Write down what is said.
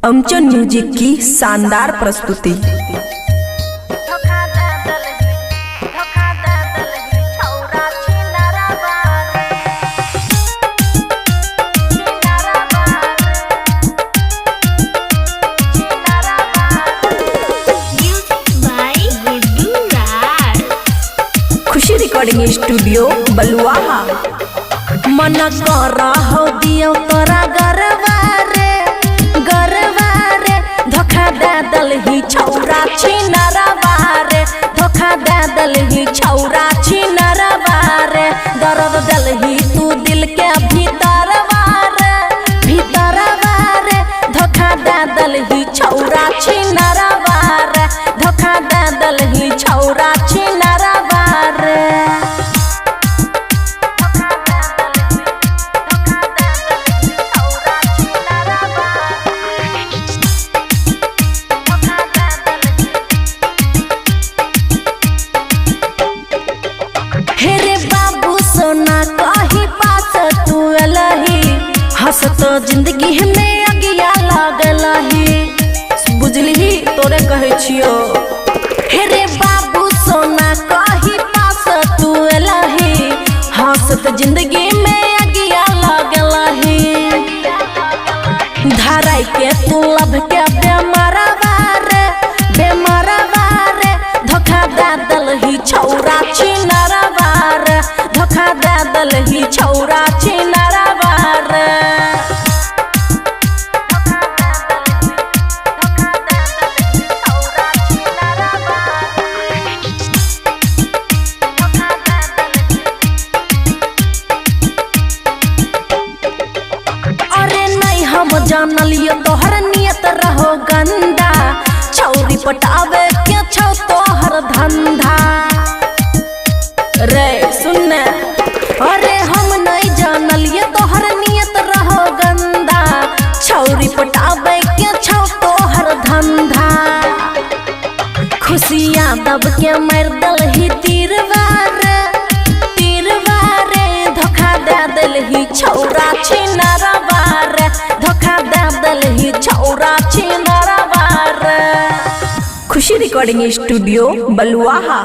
अमचन music की शानदार प्रस्तुति। खुशी रिकॉर्डिंग स्टूडियो बलुआहा। मन कर हो दियो तोरा गरबा रे धोखा दे दल ही छौरा छिनरबा रे, धोखा दे दल ही छौरा छिनरबा रे, दर्द दल ही तू दिल के भीतरबा रे, धोखा दे दल ही छौरा छिनरबा रे, धोखा दे दल ही छौरा छिनरबा रे। हेरे बाबू सोना कहीं पास तू अलही, हंसत जिंदगी में अगिया लागल ही, बुझली तोरे कहे छियो। हेरे बाबू सोना कहीं पास तू अलही, हंसत जिंदगी में अगिया लागल ही, धराई के तू लब के बेमरबा रे, धोखा दे दल ही छौरा छिनरबा रे, धोखा दे दल ही छौरा छिनरबा रे। अरे नहीं हम जानलियो तोहर नियत रहो गंदा, छौरी पटावे के छौ तोहर धंधा रे सुनने। अरे हम नहीं जानलिए तोहर नियत रहो गंदा, छौरी पटावे के छौ तोहर धंधा, खुशियाँ दब के मार दल ही तीरवा रे, धोखा दे दल ही छौरा छिनरबा रे, धोखा दे दल ही छौरा छिनरबा रे। खुशी रिकॉर्डिंग स्टूडियो बलुआहा।